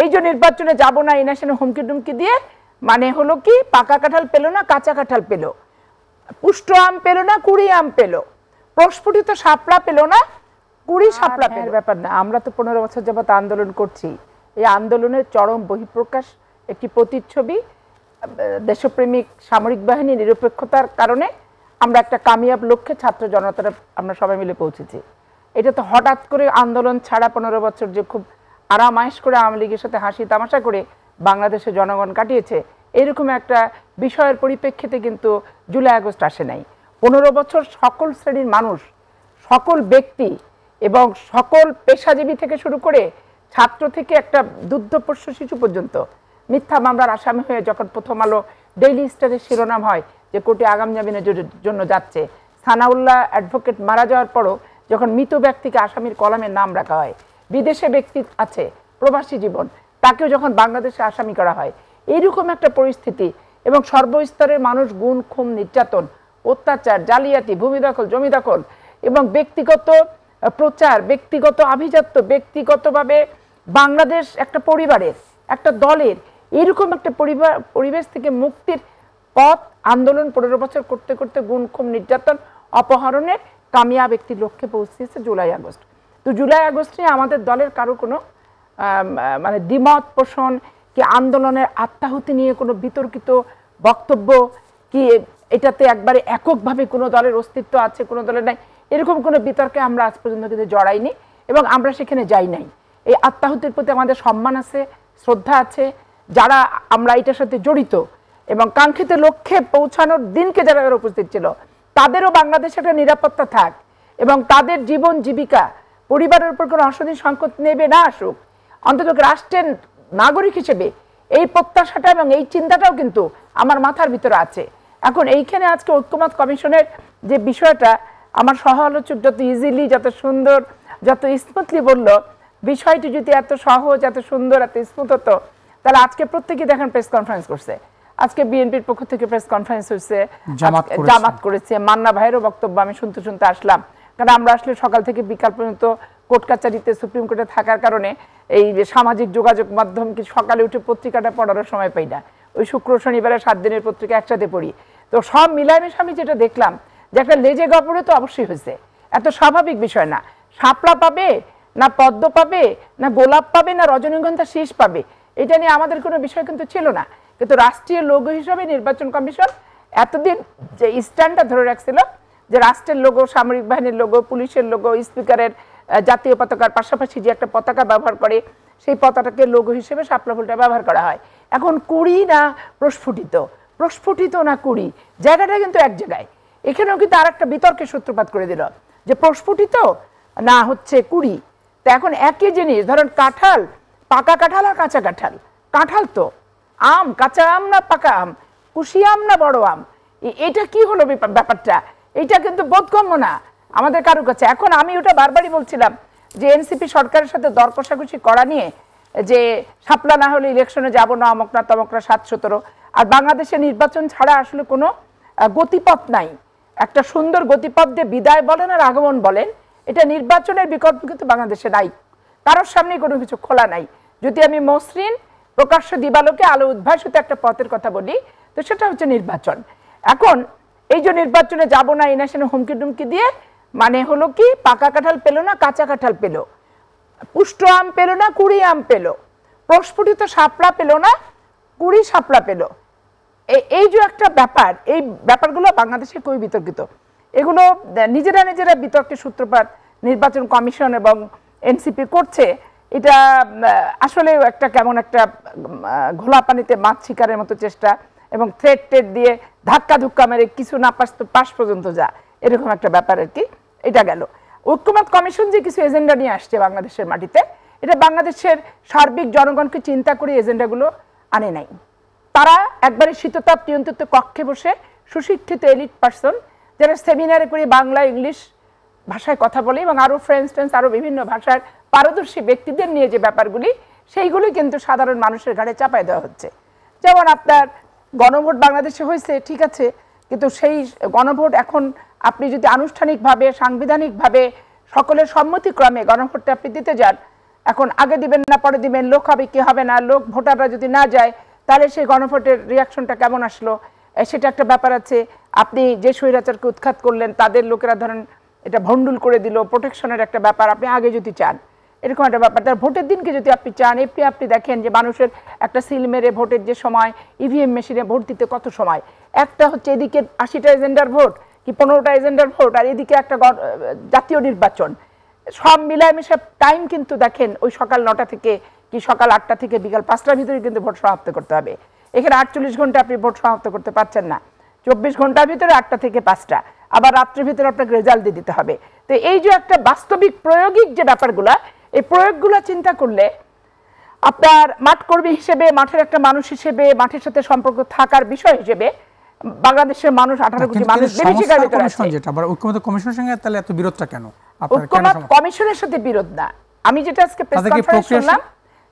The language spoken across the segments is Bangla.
এই যে নির্বাচনে যাব না এই ন্যাশনে হুমকি টুমকি দিয়ে মানে হলো কি পাকা কাঁঠাল পেল না কাঁচা কাঁঠাল পেল, পুষ্ট আম পেল না কুড়ি আম পেল, প্রস্ফুটিত শাপলা পেল না কুড়ি শাপলা পেল। ব্যাপার না, আমরা তো 15 বছর যাবত আন্দোলন করছি। এই আন্দোলনের চরম বহিঃপ্রকাশ একটি প্রতিচ্ছবি। দেশপ্রেমিক সামরিক বাহিনী নিরপেক্ষতার কারণে আমরা একটা কামিয়াব লক্ষ্যে ছাত্র জনতারা আমরা সবাই মিলে পৌঁছেছি। এটা তো হঠাৎ করে আন্দোলন ছাড়া 15 বছর যে খুব আরামায়েশ করে আওয়ামী লীগের সাথে হাসি তামাশা করে বাংলাদেশের জনগণ কাটিয়েছে, এরকম একটা বিষয়ের পরিপ্রেক্ষিতে কিন্তু জুলাই আগস্ট আসে নাই। 15 বছর সকল শ্রেণীর মানুষ, সকল ব্যক্তি এবং সকল পেশাজীবী থেকে শুরু করে ছাত্র থেকে একটা দুগ্ধপোষ্য শিশু পর্যন্ত মিথ্যা মামলার আসামি হয়ে যখন প্রথম আলো ডেইলি স্টারের শিরোনাম হয় যে কোর্টে আগাম জামিনের জন্য যাচ্ছে, সানাউল্লাহ অ্যাডভোকেট মারা যাওয়ার পরও যখন মৃত ব্যক্তিকে আসামির কলামের নাম রাখা হয়, বিদেশে ব্যক্তি আছে প্রবাসী জীবন, তাকেও যখন বাংলাদেশে আসামি করা হয়, এইরকম একটা পরিস্থিতি এবং সর্বস্তরের মানুষ গুম খুন নির্যাতন অত্যাচার জালিয়াতি ভূমি দখল জমি দখল এবং ব্যক্তিগত প্রচার, ব্যক্তিগত আভিজাত্য, ব্যক্তিগতভাবে বাংলাদেশ একটা পরিবারের একটা দলের এরকম একটা পরিবেশ থেকে মুক্তির পথ আন্দোলন 15 বছর করতে করতে গুম খুন নির্যাতন অপহরণের কামিয়াব একটি লক্ষ্যে পৌঁছেছে জুলাই আগস্ট। তো জুলাই আগস্টে আমাদের দলের কারো কোনো মানে দ্বিমত পোষণ কি আন্দোলনের আত্মাহুতি নিয়ে কোনো বিতর্কিত বক্তব্য কি এটাতে একবারে এককভাবে কোনো দলের অস্তিত্ব আছে কোনো দলের নাই, এরকম কোনো বিতর্কে আমরা আজ পর্যন্ত কিন্তু জড়াইনি এবং আমরা সেখানে যাই নাই। এই আত্মাহুতির প্রতি আমাদের সম্মান আছে, শ্রদ্ধা আছে। যারা আমরা এটার সাথে জড়িত এবং কাঙ্ক্ষিত লক্ষ্যে পৌঁছানোর দিনকে যারা উপস্থিত ছিল তাদেরও বাংলাদেশে একটা নিরাপত্তা থাক এবং তাদের জীবন জীবিকা পরিবারের উপর কোনো অসহনীয় সংকট নেবে না আসুক, অন্তত রাষ্ট্রের নাগরিক হিসেবে এই প্রত্যাশাটা এবং এই চিন্তাটাও কিন্তু আমার মাথার ভিতরে আছে। এখন এইখানে আজকে ঐক্যমত কমিশনের যে বিষয়টা আমার সহ আলোচক যত ইজিলি যত সুন্দর যত স্মুথলি বললো, বিষয়টি যদি এত সহজ এত সুন্দর এত স্মুথ হতো তাহলে আজকে প্রত্যেকেই দেখেন প্রেস কনফারেন্স করছে। আজকে বিএনপির পক্ষ থেকে প্রেস কনফারেন্স হয়েছে, জামাত করেছে, মান্না ভাইয়েরও বক্তব্য আমি শুনতে শুনতে আসলাম, কারণ আমরা আসলে সকাল থেকে বিকাল পর্যন্ত কোর্ট কাছারিতে সুপ্রিম কোর্টে থাকার কারণে এই সামাজিক যোগাযোগ মাধ্যম কি সকালে উঠে পত্রিকাটা পড়ারও সময় পাই না, ওই শুক্র শনিবারে 7 দিনের পত্রিকা একসাথে পড়ি। তো সব মিলামিশে আমি যেটা দেখলাম যে একটা লেজে গপরে তো অবশ্যই হয়েছে, এত স্বাভাবিক বিষয় না। শাপলা পাবে না পদ্ম পাবে না গোলাপ পাবে না রজনীগন্ধা শীষ পাবে, এটা নিয়ে আমাদের কোনো বিষয় কিন্তু ছিল না। কিন্তু রাষ্ট্রীয় লোগো হিসাবে নির্বাচন কমিশন এতদিন যে স্ট্যান্ডটা ধরে রাখছিল যে রাষ্ট্রের লোগো, সামরিক বাহিনীর লোগো, পুলিশের লোগো, স্পিকারের জাতীয় পতাকার পাশাপাশি যে একটা পতাকা ব্যবহার করে সেই পতাকাকে লোগো হিসেবে শাপলা ফুলটা ব্যবহার করা হয়। এখন কুড়ি না প্রস্ফুটিত, প্রস্ফুটিত না কুড়ি, জায়গাটা কিন্তু এক জায়গায়। এখানেও কিন্তু আর একটা বিতর্কের সূত্রপাত করে দিল যে প্রস্ফুটিত না হচ্ছে কুড়ি। তো এখন একই জিনিস, ধরেন কাঁঠাল, পাকা কাঁঠাল আর কাঁচা কাঁঠাল, কাঁঠাল তো আম, কাঁচা আম না পাকা আম, কুশি আম না বড় আম, এটা কি হলো ব্যাপারটা? এটা কিন্তু বোধগম্য না আমাদের কারো কাছে। এখন আমি ওটা বারবারই বলছিলাম যে এনসিপি সরকারের সাথে দর কষাকষি করা নিয়ে যে শাপলা না হলে ইলেকশনে যাব না অমক না তমক না 7-17, আর বাংলাদেশে নির্বাচন ছাড়া আসলে কোনো গতিপথ নাই। একটা সুন্দর গতিপথ দিয়ে বিদায় বলেন আর আগমন বলেন, এটা নির্বাচনের বিকল্প কিন্তু বাংলাদেশে নাই, কারোর সামনে কোনো কিছু খোলা নাই। যদি আমি মসৃণ প্রকাশ্য দিবালোকে আলো উদ্ভাসিত একটা পথের কথা বলি তো সেটা হচ্ছে নির্বাচন। এখন এই যে নির্বাচনে যাব না এই ন্যাশনে হুমকি টুমকি দিয়ে মানে হলো কি পাকা কাঁঠাল পেল না কাঁচা কাঁঠাল পেল, পুষ্ট আম পেল না কুড়ি আম পেল, প্রস্ফুটিত শাপলা পেল না কুড়ি শাপলা পেল। এই যে একটা ব্যাপার, এই ব্যাপারগুলো বাংলাদেশে খুবই বিতর্কিত। এগুলো নিজেরা নিজেরা বিতর্কের সূত্রপাত নির্বাচন কমিশন এবং এনসিপি করছে। এটা আসলে একটা কেমন একটা ঘোলা পানিতে মাছ শিকারের মতো চেষ্টা এবং থ্রেট টেট দিয়ে ধাক্কা ধুক্কা মেরে কিছু না পাশ পর্যন্ত যা, এরকম একটা ব্যাপার আর কি। এটা গেল। ঐক্যমত কমিশন যে কিছু এজেন্ডা নিয়ে আসছে বাংলাদেশের মাটিতে, এটা বাংলাদেশের সার্বিক জনগণকে চিন্তা করে এজেন্ডাগুলো আনে নাই। তারা একবারে শীততাপ নিয়ন্ত্রিত কক্ষে বসে সুশিক্ষিত এলিট পার্সন যারা সেমিনারে করে বাংলা ইংলিশ ভাষায় কথা বলে এবং আরও ফ্রেঞ্চ টেন্স আরও বিভিন্ন ভাষার পারদর্শী ব্যক্তিদের নিয়ে যে ব্যাপারগুলি সেইগুলি কিন্তু সাধারণ মানুষের ঘাড়ে চাপায় দেওয়া হচ্ছে। যেমন আপনার গণভোট বাংলাদেশে হয়েছে ঠিক আছে, কিন্তু সেই গণভোট এখন আপনি যদি আনুষ্ঠানিকভাবে সাংবিধানিকভাবে সকলের সম্মতিক্রমে গণভোটটা আপনি দিতে যান, এখন আগে দিবেন না পরে দিবেন, লোক হবে কি হবে না, লোক ভোটাররা যদি না যায় তাহলে সেই গণভোটের রিয়াকশনটা কেমন আসলো, সেটা একটা ব্যাপার আছে। আপনি যে স্বৈরাচারকে উৎখাত করলেন তাদের লোকেরা ধরেন এটা ভণ্ডুল করে দিল, প্রোটেকশনের একটা ব্যাপার আপনি আগে যদি চান, এরকম একটা ব্যাপার। তার ভোটের দিনকে যদি আপনি চান, আপনি দেখেন যে মানুষের একটা সিল মেরে ভোটের যে সময় ইভিএম মেশিনে ভোট দিতে কত সময়, একটা হচ্ছে এদিকে 80টা এজেন্ডার ভোট কি 15টা এজেন্ডার ভোট, আর এদিকে একটা জাতীয় নির্বাচন, সব মিলায় মিশে টাইম কিন্তু দেখেন ওই সকাল 9টা থেকে কি সকাল 8টা থেকে বিকাল 5টার ভিতরে কিন্তু ভোট সমাপ্ত করতে হবে। এখানে 48 ঘন্টা আপনি ভোট সমাপ্ত করতে পারছেন না, 24 ঘন্টার ভিতরে 8টা থেকে 5টা, আবার রাত্রের ভিতরে আপনাকে রেজাল্ট দিয়ে দিতে হবে। তো এই যে একটা বাস্তবিক প্রায়োগিক যে ব্যাপারগুলা, এই প্রয়োগগুলো চিন্তা করলে আপনার মাঠ কর্মী হিসেবে, মাঠের একটা মানুষ হিসেবে, মাঠের সাথে সম্পর্ক থাকার বিষয় হিসেবে বাংলাদেশের মানুষ 18 কোটি মানুষ বিভীষিকার ভিতরে আছে। যেটা আবার ঐক্যমত কমিশনের সঙ্গে তাহলে এত বিরোধটা কেন? ঐক্যমত কমিশনের সাথে বিরোধ না, আমি যেটা আজকে প্রেস কনফারেন্স শুনলাম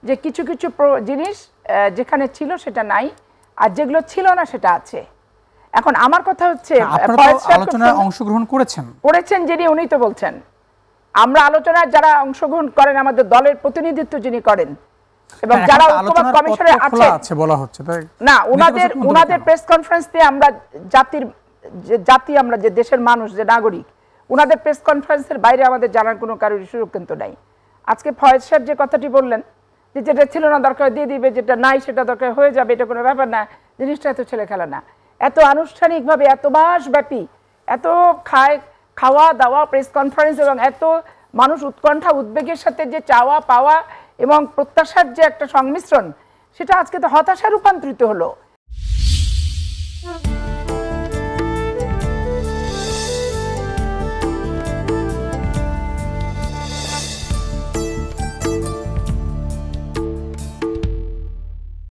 যে কিছু কিছু জিনিস যেখানে ছিল সেটা নাই, আর যেগুলো ছিল না সেটা আছে। এখন আমার কথা হচ্ছে আলোচনায় অংশগ্রহণ করেছেন যিনি, উনি তো বলছেন আমরা আলোচনায় যারা অংশগ্রহণ করেন আমাদের দলের প্রতিনিধিত্ব যিনি করেন এবং যারা ঐক্যমত কমিশনে আছে বলা হচ্ছে তাই না, ওনাদের প্রেস কনফারেন্স দিয়ে আমরা জাতি আমরা যে দেশের মানুষ যে নাগরিক, ওনাদের প্রেস কনফারেন্সের বাইরে আমাদের জানার কোনো কারোর সুযোগ কিন্তু নাই। আজকে ফয়েজ সাহেব যে কথাটি বললেন যে যেটা ছিল না দরকার দিয়ে দিবে, যেটা নাই সেটা দরকার হয়ে যাবে, এটা কোনো ব্যাপার না, জিনিসটা এত ছেলে খেলা না। এত আনুষ্ঠানিকভাবে এত মাস ব্যাপী এত খাওয়া দাওয়া প্রেস কনফারেন্স এবং এত মানুষ উৎকণ্ঠা উদ্বেগের সাথে যে চাওয়া পাওয়া এবং প্রত্যাশার যে একটা সংমিশ্রণ, সেটা আজকে তো হতাশা রূপান্তরিত হলো।